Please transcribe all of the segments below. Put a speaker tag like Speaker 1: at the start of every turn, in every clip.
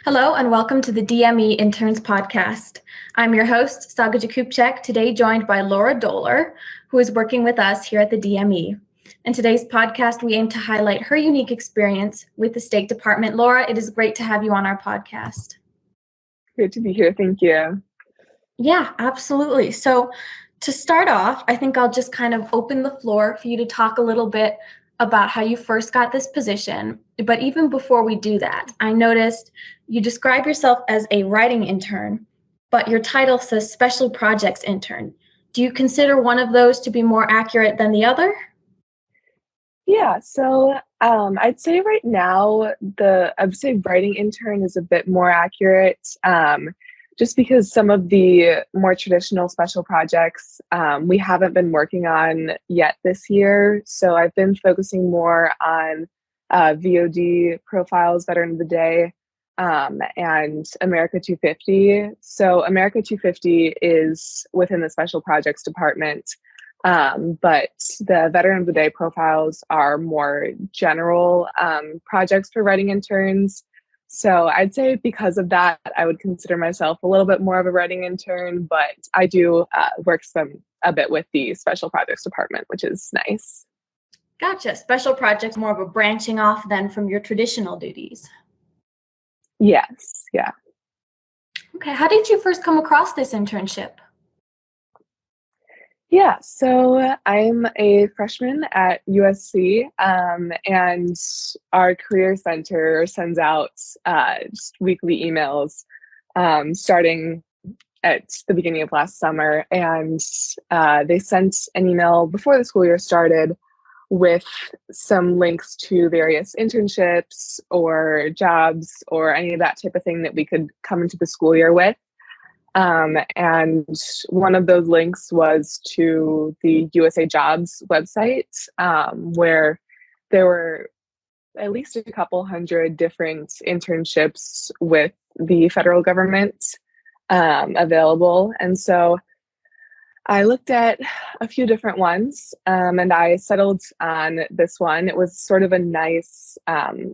Speaker 1: Hello and welcome to the DME Interns podcast. I'm your host, Saga Jakubczak, today joined by Lora Dohler, who is working with us here at the DME. In today's podcast, we aim to highlight her unique experience with the State Department. Lora, it is great to have you on our podcast.
Speaker 2: Good to be here. Thank you.
Speaker 1: Yeah, absolutely. So to start off, I think I'll just kind of open the floor for you to talk a little bit about how you first got this position. But even before we do that, I noticed you describe yourself as a writing intern, but your title says Special Projects Intern. Do you consider one of those to be more accurate than the other?
Speaker 2: Yeah, so I'd say right now I'd say writing intern is a bit more accurate, just because some of the more traditional special projects we haven't been working on yet this year. So I've been focusing more on VOD profiles, Veteran of the Day, and America 250. So America 250 is within the Special Projects Department. But the Veteran of the Day profiles are more general projects for writing interns. So I'd say because of that, I would consider myself a little bit more of a writing intern, but I do work a bit with the Special Projects Department, which is nice.
Speaker 1: Gotcha. Special projects more of a branching off then from your traditional duties.
Speaker 2: Yes, yeah.
Speaker 1: Okay, how did you first come across this internship?
Speaker 2: Yeah, so I'm a freshman at USC, and our career center sends out just weekly emails starting at the beginning of last summer. And they sent an email before the school year started with some links to various internships or jobs or any of that type of thing that we could come into the school year with. And one of those links was to the USA Jobs website, where there were at least a couple hundred different internships with the federal government available. And so I looked at a few different ones, and I settled on this one. It was sort of a nice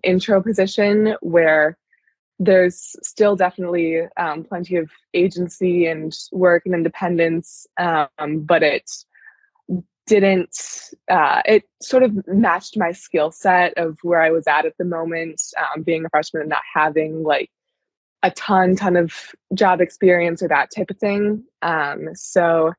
Speaker 2: intro position where there's still definitely plenty of agency and work and independence, but it didn't, it sort of matched my skill set of where I was at the moment, being a freshman and not having like a ton of job experience or that type of thing. So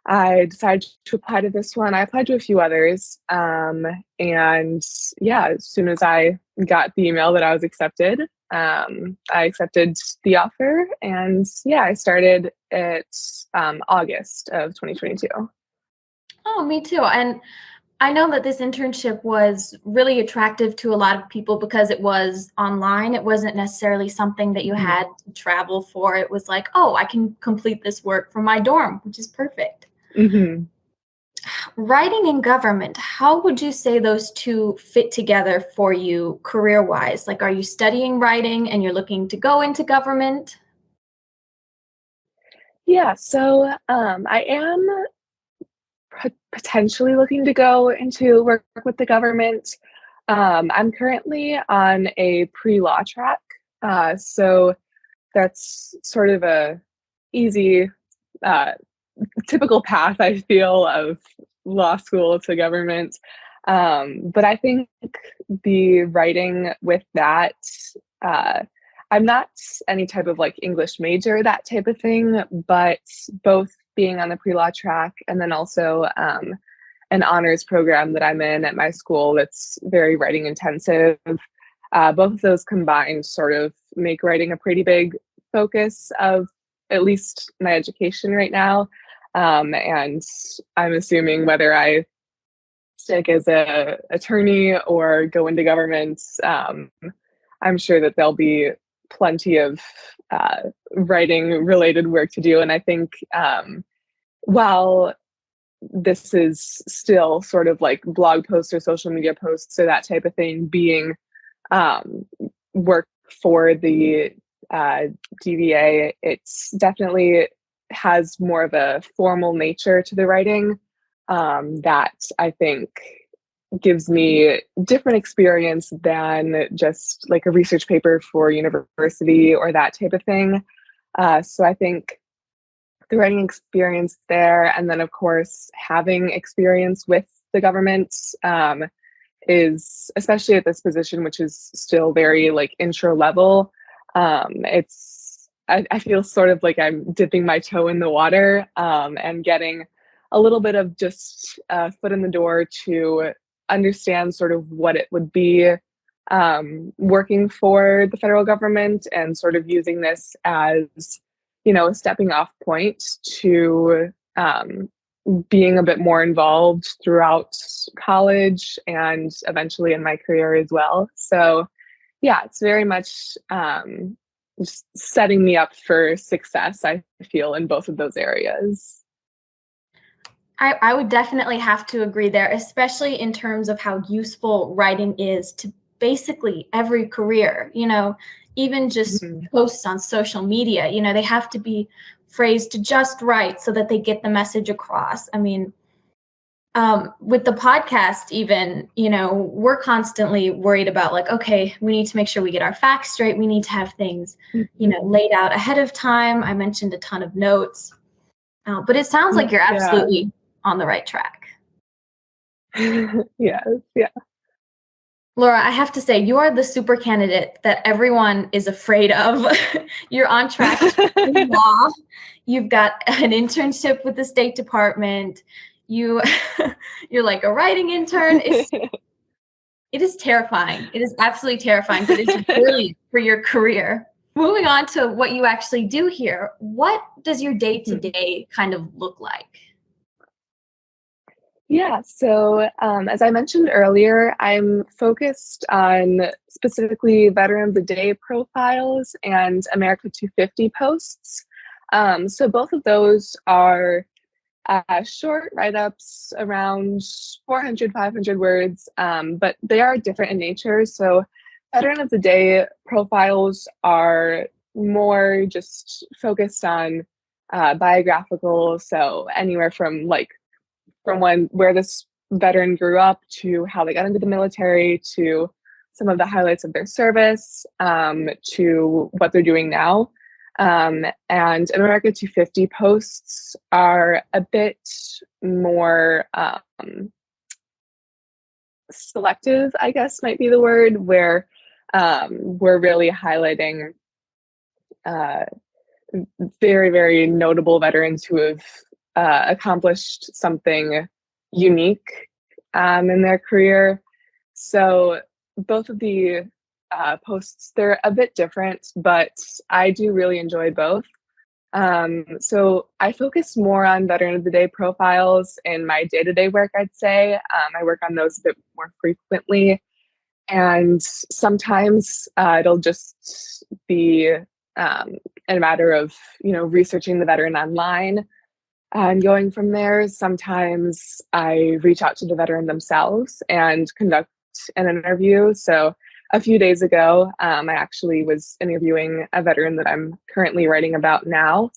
Speaker 2: I decided to apply to this one. I applied to a few others. And yeah, as soon as I got the email that I was accepted, I accepted the offer. And yeah, I started at August of 2022.
Speaker 1: Oh, me too. And I know that this internship was really attractive to a lot of people because it was online. It wasn't necessarily something that you had to travel for. It was like, oh, I can complete this work from my dorm, which is perfect.
Speaker 2: Mm-hmm.
Speaker 1: Writing and government, how would you say those two fit together for you career-wise? Like, are you studying writing and you're looking to go into government?
Speaker 2: Yeah, so I am potentially looking to go into work with the government. I'm currently on a pre-law track, so that's sort of a easy, typical path, I feel, of law school to government. But I think the writing with that, I'm not any type of like English major, that type of thing, but both being on the pre-law track and then also an honors program that I'm in at my school that's very writing intensive. Both of those combined sort of make writing a pretty big focus of at least my education right now. And I'm assuming whether I stick as a attorney or go into government, I'm sure that there'll be plenty of writing related work to do. And I think while this is still sort of like blog posts or social media posts or that type of thing being work for the DVA, it's definitely has more of a formal nature to the writing that I think gives me different experience than just like a research paper for university or that type of thing. So I think the writing experience there, and then of course having experience with the government, is, especially at this position, which is still very like intro level. I feel sort of like I'm dipping my toe in the water, and getting a little bit of just a foot in the door to understand sort of what it would be, working for the federal government, and sort of using this as, a stepping off point to, being a bit more involved throughout college and eventually in my career as well. So yeah, it's very much, just setting me up for success, I feel, in both of those areas.
Speaker 1: I would definitely have to agree there, especially in terms of how useful writing is to basically every career, even just
Speaker 2: Mhm.
Speaker 1: posts on social media, they have to be phrased just right so that they get the message across. I mean, with the podcast, even, we're constantly worried about like, okay, we need to make sure we get our facts straight. We need to have things, laid out ahead of time. I mentioned a ton of notes, but it sounds like you're
Speaker 2: Yeah.
Speaker 1: absolutely on the right track.
Speaker 2: Yes, yeah.
Speaker 1: Lora, I have to say, you are the super candidate that everyone is afraid of. You're on track to law. You've got an internship with the State Department. You're like a writing intern. It is terrifying. It is absolutely terrifying, but it's brilliant for your career. Moving on to what you actually do here, what does your day-to-day kind of look like?
Speaker 2: Yeah, so as I mentioned earlier, I'm focused on specifically Veteran of the Day profiles and America 250 posts. So both of those are short write-ups around 400, 500 words, but they are different in nature. So Veteran of the Day profiles are more just focused on biographical, so anywhere from where this veteran grew up to how they got into the military to some of the highlights of their service, to what they're doing now. And America 250 posts are a bit more selective, I guess might be the word, where we're really highlighting very, very notable veterans who have accomplished something unique, in their career. So both of the posts, they're a bit different, but I do really enjoy both. So I focus more on Veteran of the Day profiles in my day-to-day work, I'd say. I work on those a bit more frequently. And sometimes it'll just be a matter of, researching the veteran online and going from there. Sometimes I reach out to the veteran themselves and conduct an interview. So a few days ago, I actually was interviewing a veteran that I'm currently writing about now,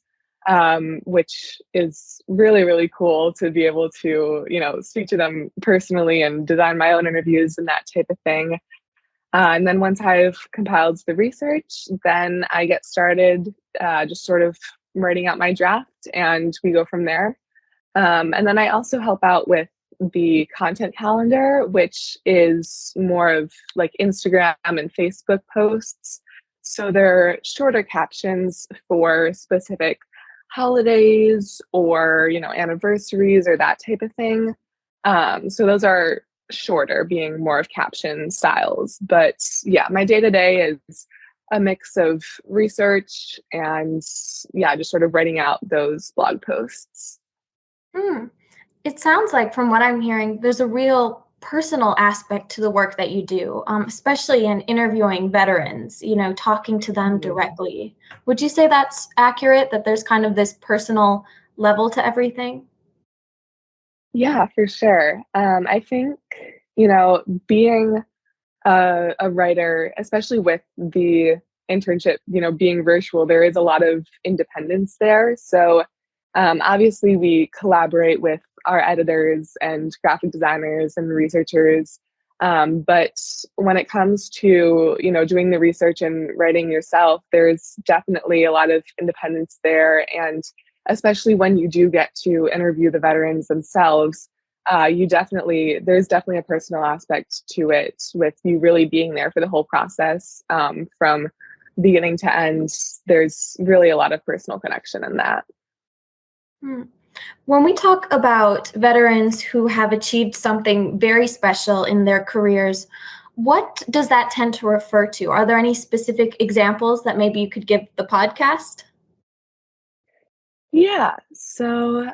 Speaker 2: which is really, really cool to be able to, speak to them personally and design my own interviews and that type of thing. And then once I've compiled the research, then I get started, just sort of writing out my draft, and we go from there. And then I also help out with the content calendar, which is more of like Instagram and Facebook posts. So they're shorter captions for specific holidays or, anniversaries or that type of thing. So those are shorter, being more of caption styles. But yeah, my day to day is a mix of research and, yeah, just sort of writing out those blog posts.
Speaker 1: It sounds like, from what I'm hearing, there's a real personal aspect to the work that you do, especially in interviewing veterans, talking to them directly. Would you say that's accurate, that there's kind of this personal level to everything?
Speaker 2: Yeah, for sure. I think, being a writer, especially with the internship, being virtual, there is a lot of independence there. So obviously we collaborate with our editors and graphic designers and researchers. But when it comes to, doing the research and writing yourself, there's definitely a lot of independence there. And especially when you do get to interview the veterans themselves, there's definitely a personal aspect to it, with you really being there for the whole process, from beginning to end. There's really a lot of personal connection in that.
Speaker 1: When we talk about veterans who have achieved something very special in their careers, what does that tend to refer to? Are there any specific examples that maybe you could give the podcast?
Speaker 2: Yeah, so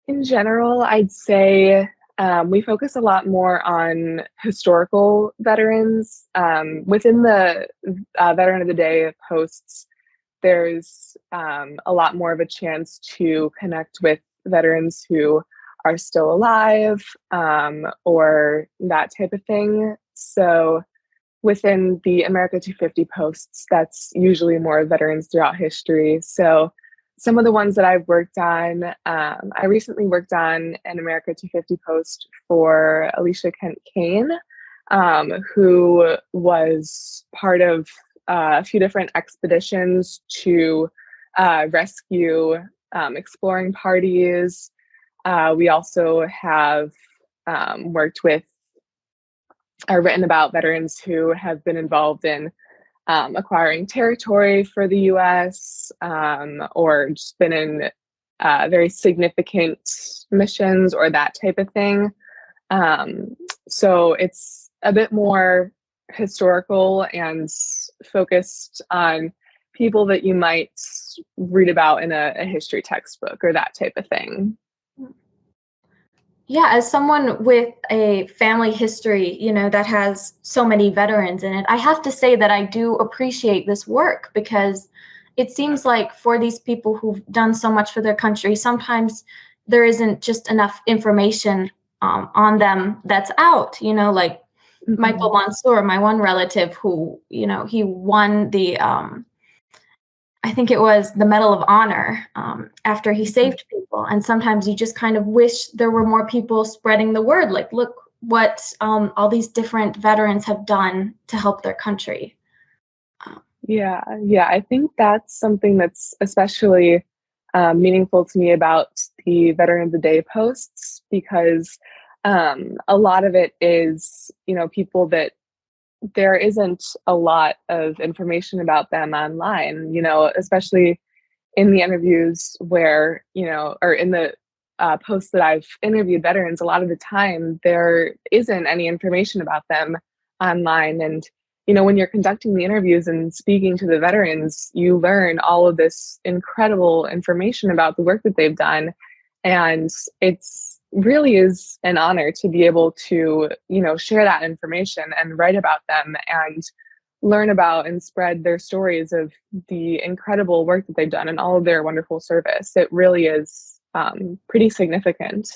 Speaker 2: in general, I'd say we focus a lot more on historical veterans. Within the Veteran of the Day posts, there's a lot more of a chance to connect with veterans who are still alive, or that type of thing. So within the America 250 posts, that's usually more veterans throughout history. So some of the ones that I've worked on, I recently worked on an America 250 post for Alicia Kent Kane, who was part of a few different expeditions to rescue exploring parties. We also have worked with or written about veterans who have been involved in acquiring territory for the U.S., or just been in very significant missions or that type of thing. So it's a bit more historical and focused on people that you might read about in a history textbook or that type of thing.
Speaker 1: Yeah, as someone with a family history, that has so many veterans in it, I have to say that I do appreciate this work, because it seems like for these people who've done so much for their country, sometimes there isn't just enough information on them that's out, like Michael Mansour, my one relative who, he won the I think it was the Medal of Honor after he saved people. And sometimes you just kind of wish there were more people spreading the word, like, look what all these different veterans have done to help their country.
Speaker 2: Yeah, I think that's something that's especially meaningful to me about the Veteran of the Day posts, because a lot of it is, people that there isn't a lot of information about them online, especially in the interviews where, or in the posts that I've interviewed veterans, a lot of the time there isn't any information about them online. And, when you're conducting the interviews and speaking to the veterans, you learn all of this incredible information about the work that they've done. And it's really is an honor to be able to, share that information and write about them and learn about and spread their stories of the incredible work that they've done and all of their wonderful service. It really is pretty significant.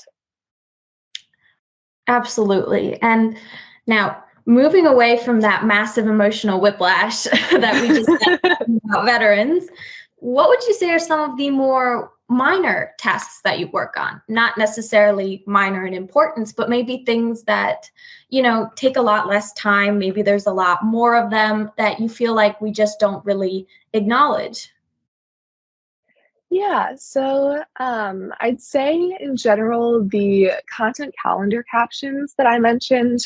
Speaker 1: Absolutely. And now, moving away from that massive emotional whiplash that we just had about veterans, what would you say are some of the more minor tasks that you work on? Not necessarily minor in importance, but maybe things that, take a lot less time. Maybe there's a lot more of them that you feel like we just don't really acknowledge.
Speaker 2: Yeah, so I'd say in general, the content calendar captions that I mentioned,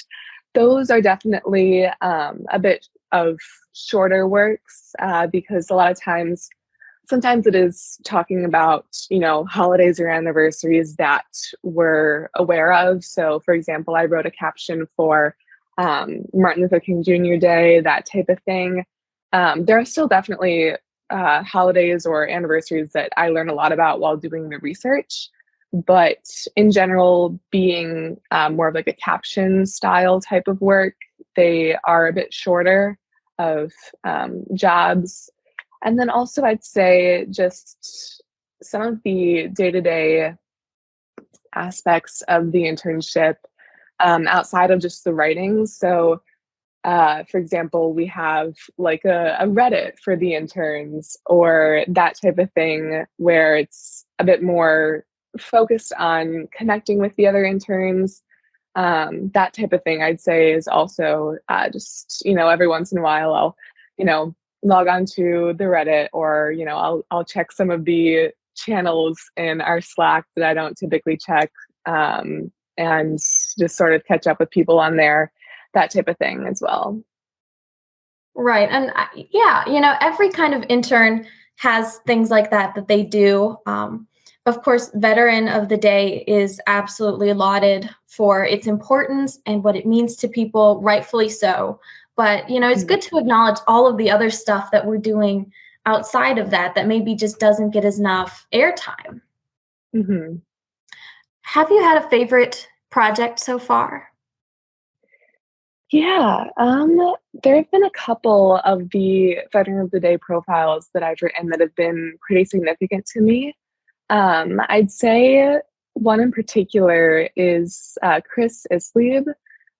Speaker 2: those are definitely a bit of shorter works, because a lot of times, sometimes it is talking about, holidays or anniversaries that we're aware of. So, for example, I wrote a caption for Martin Luther King Jr. Day, that type of thing. There are still definitely holidays or anniversaries that I learn a lot about while doing the research. But in general, being more of like a caption style type of work, they are a bit shorter of jobs. And then also I'd say just some of the day-to-day aspects of the internship outside of just the writing. So For example, we have like a Reddit for the interns or that type of thing where it's a bit more focused on connecting with the other interns. That type of thing I'd say is also just, every once in a while I'll log on to the Reddit or, I'll check some of the channels in our Slack that I don't typically check, and just sort of catch up with people on there, that type of thing as well.
Speaker 1: Right. And yeah, every kind of intern has things like that they do. Of course, Veteran of the Day is absolutely lauded for its importance and what it means to people, rightfully so. But, it's good to acknowledge all of the other stuff that we're doing outside of that maybe just doesn't get enough airtime.
Speaker 2: Mm-hmm.
Speaker 1: Have you had a favorite project so far?
Speaker 2: Yeah, there have been a couple of the Veteran of the Day profiles that I've written that have been pretty significant to me. I'd say one in particular is Chris Islieb.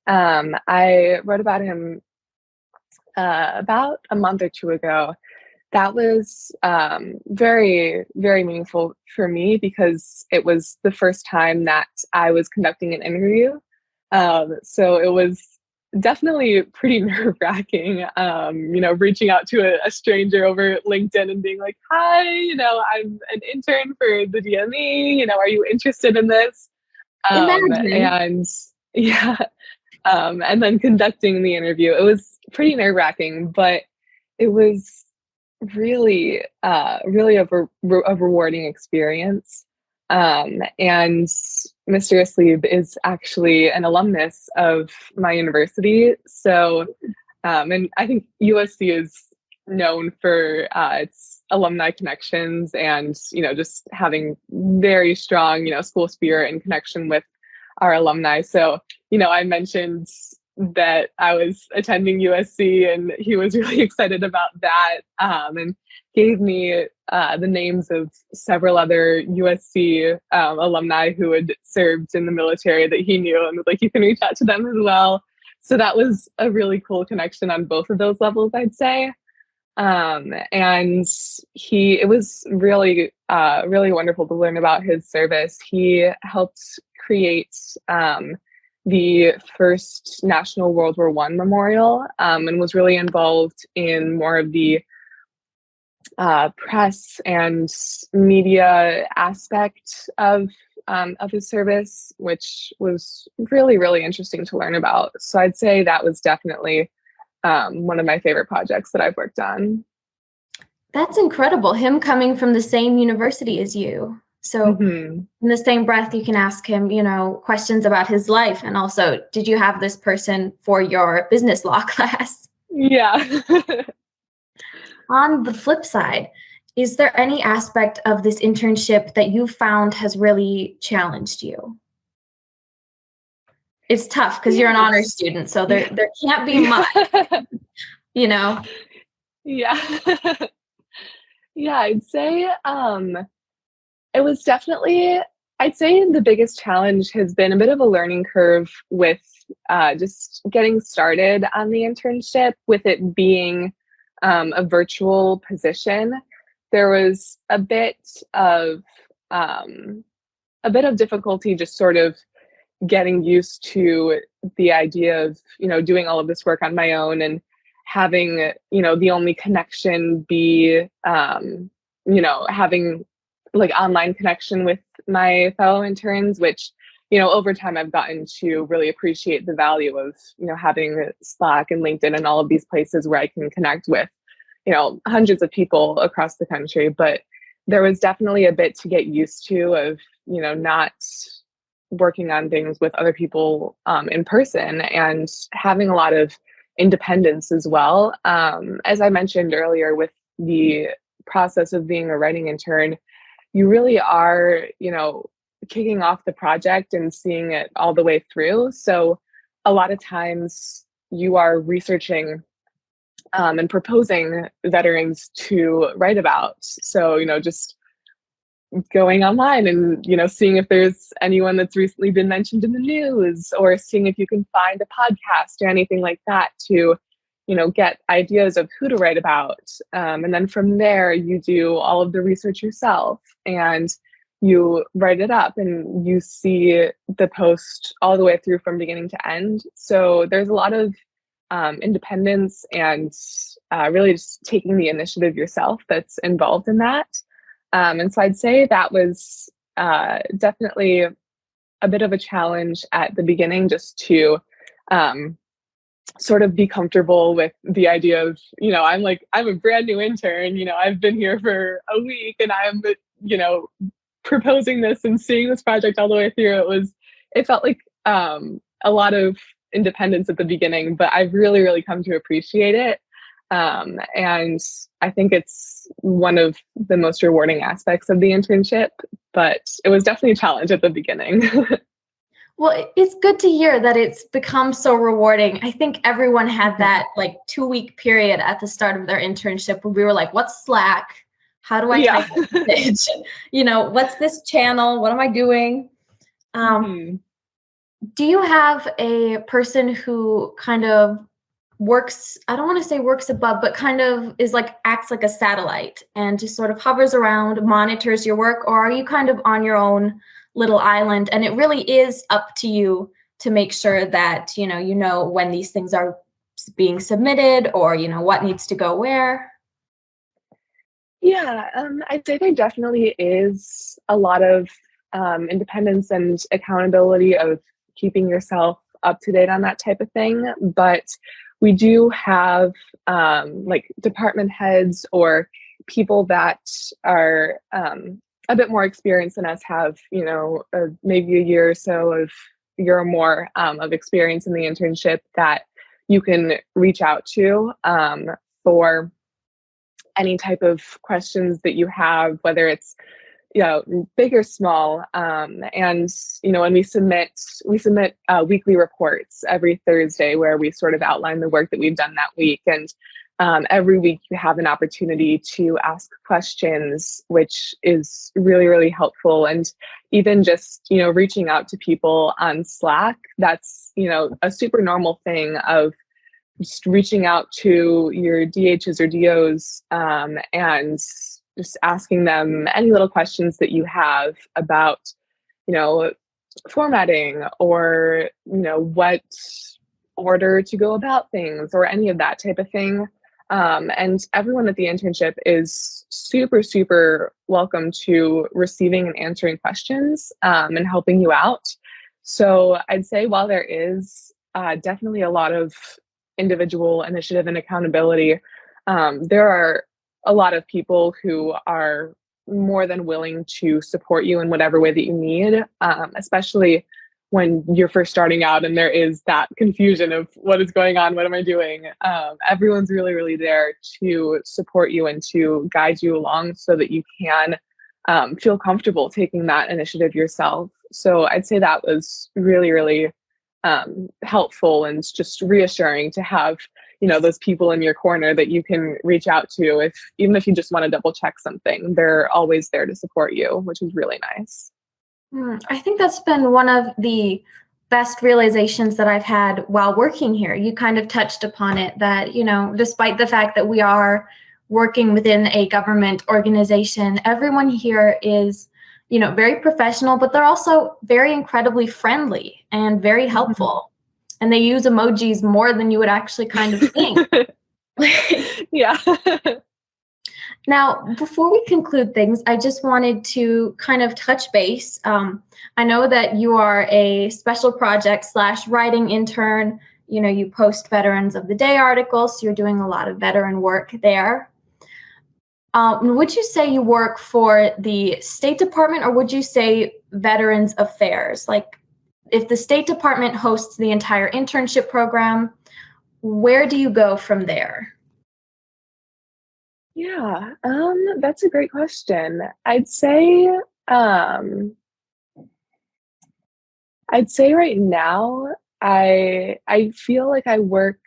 Speaker 2: I wrote about him about a month or two ago. That was very, very meaningful for me because it was the first time that I was conducting an interview. So it was definitely pretty nerve-wracking, reaching out to a stranger over LinkedIn and being like, hi, I'm an intern for the DME, are you interested in this?
Speaker 1: Imagine.
Speaker 2: And yeah, and then conducting the interview. It was pretty nerve-wracking, but it was really a rewarding experience. And Mr. Asleeb is actually an alumnus of my university. So, and I think USC is known for its alumni connections and, just having very strong, school spirit and connection with our alumni. So, I mentioned that I was attending USC and he was really excited about that, and gave me the names of several other USC alumni who had served in the military that he knew and was like, you can reach out to them as well. So that was a really cool connection on both of those levels, I'd say. And it was really, really wonderful to learn about his service. He helped create the first National World War I memorial, and was really involved in more of the press and media aspect of his service, which was really, really interesting to learn about. So I'd say that was definitely one of my favorite projects that I've worked on.
Speaker 1: That's incredible. Him coming from the same university as you. So in the same breath, you can ask him, questions about his life. And also, did you have this person for your business law class?
Speaker 2: Yeah.
Speaker 1: On the flip side, is there any aspect of this internship that you found has really challenged you? It's tough because you're an honors student, so there can't be much,
Speaker 2: Yeah. Yeah, I'd say it was definitely, I'd say the biggest challenge has been a bit of a learning curve with just getting started on the internship, with it being a virtual position. There was a bit of difficulty just sort of getting used to the idea of, doing all of this work on my own and having, the only connection be, having like online connection with my fellow interns, which, over time I've gotten to really appreciate the value of, having Slack and LinkedIn and all of these places where I can connect with, hundreds of people across the country. But there was definitely a bit to get used to of, not working on things with other people in person and having a lot of independence as well. As I mentioned earlier, with the process of being a writing intern, you really are, kicking off the project and seeing it all the way through. So a lot of times you are researching and proposing veterans to write about. So, just going online and, seeing if there's anyone that's recently been mentioned in the news, or seeing if you can find a podcast or anything like that to, get ideas of who to write about. And then from there, you do all of the research yourself and you write it up and you see the post all the way through from beginning to end. So there's a lot of independence and really just taking the initiative yourself that's involved in that. And so I'd say that was definitely a bit of a challenge at the beginning, just to sort of be comfortable with the idea of, I'm a brand new intern, I've been here for a week and I'm, proposing this and seeing this project all the way through. It felt like a lot of independence at the beginning, but I've really, really come to appreciate it. And I think it's one of the most rewarding aspects of the internship, but it was definitely a challenge at the beginning.
Speaker 1: Well, it's good to hear that it's become so rewarding. I think everyone had that 2-week period at the start of their internship where we were like, what's Slack? How do I type this message? What's this channel? What am I doing? Do you have a person who kind of works, I don't want to say works above, but kind of is acts like a satellite and just sort of hovers around, monitors your work? Or are you kind of on your own little island and it really is up to you to make sure that, you know when these things are being submitted or, what needs to go where?
Speaker 2: Yeah, I'd say there definitely is a lot of independence and accountability of keeping yourself up to date on that type of thing. But we do have department heads or people that are a bit more experienced than us, have, maybe a year or more of experience in the internship that you can reach out to for any type of questions that you have, whether it's big or small. And when we submit weekly reports every Thursday where we sort of outline the work that we've done that week. And every week you have an opportunity to ask questions, which is really, really helpful. And even just, reaching out to people on Slack, that's, a super normal thing of just reaching out to your DHs or DOs and just asking them any little questions that you have about, formatting or, what order to go about things or any of that type of thing. And everyone at the internship is super, super welcome to receiving and answering questions and helping you out. So I'd say while there is definitely a lot of individual initiative and accountability, there are a lot of people who are more than willing to support you in whatever way that you need, especially when you're first starting out and there is that confusion of what is going on, what am I doing? Everyone's really, really there to support you and to guide you along so that you can feel comfortable taking that initiative yourself. So I'd say that was really, really helpful and just reassuring to have, those people in your corner that you can reach out to even if you just want to double check something. They're always there to support you, which is really nice.
Speaker 1: I think that's been one of the best realizations that I've had while working here. You kind of touched upon it that, despite the fact that we are working within a government organization, everyone here is, very professional, but they're also very incredibly friendly and very helpful. And they use emojis more than you would actually kind of think.
Speaker 2: Yeah.
Speaker 1: Now, before we conclude things, I just wanted to kind of touch base. I know that you are a special project / writing intern. You post Veterans of the Day articles, so you're doing a lot of veteran work there. Would you say you work for the State Department or would you say Veterans Affairs? If the State Department hosts the entire internship program, where do you go from there?
Speaker 2: Yeah, that's a great question. I'd say right now I feel like I work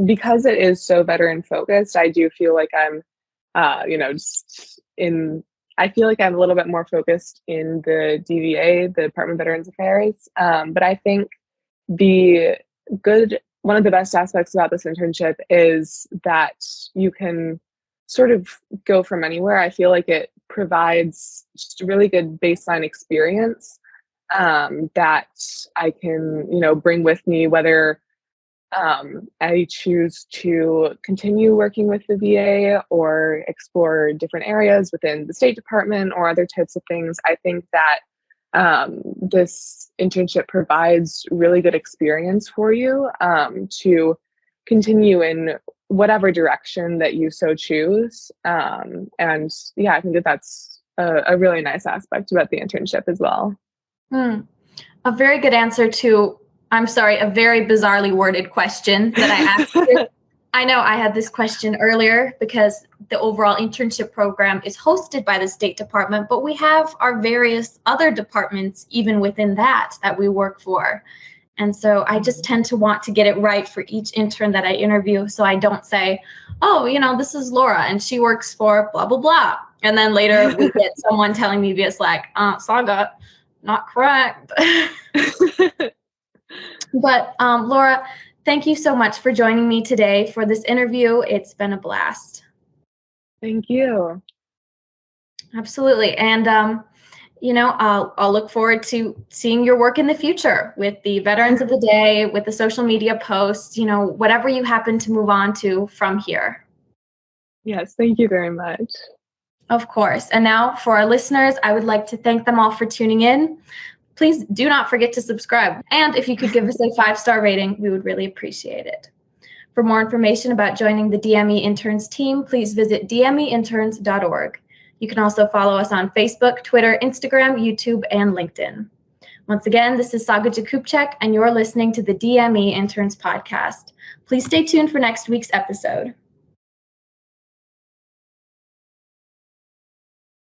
Speaker 2: because it is so veteran focused. I do feel like I'm just in I feel like I'm a little bit more focused in the DVA, the Department of Veterans Affairs. But I think one of the best aspects about this internship is that you can sort of go from anywhere. I feel like it provides just a really good baseline experience that I can, bring with me, whether I choose to continue working with the VA or explore different areas within the State Department or other types of things. I think that this internship provides really good experience for you to continue in whatever direction that you so choose. And yeah, I think that that's a really nice aspect about the internship as well.
Speaker 1: A very good answer to, I'm sorry, a very bizarrely worded question that I asked you. I know I had this question earlier because the overall internship program is hosted by the State Department, but we have our various other departments even within that we work for. And so I just tend to want to get it right for each intern that I interview. So I don't say, oh, this is Lora and she works for blah, blah, blah. And then later we get someone telling me via Slack, Saga, not correct. But Lora, thank you so much for joining me today for this interview. It's been a blast.
Speaker 2: Thank you.
Speaker 1: Absolutely. And, I'll look forward to seeing your work in the future with the Veterans of the Day, with the social media posts, whatever you happen to move on to from here.
Speaker 2: Yes, thank you very much.
Speaker 1: Of course. And now for our listeners, I would like to thank them all for tuning in. Please do not forget to subscribe. And if you could give us a 5-star rating, we would really appreciate it. For more information about joining the DME Interns team, please visit dmeinterns.org. You can also follow us on Facebook, Twitter, Instagram, YouTube, and LinkedIn. Once again, this is Saga Jakubczak, and you're listening to the DME Interns podcast. Please stay tuned for next week's episode.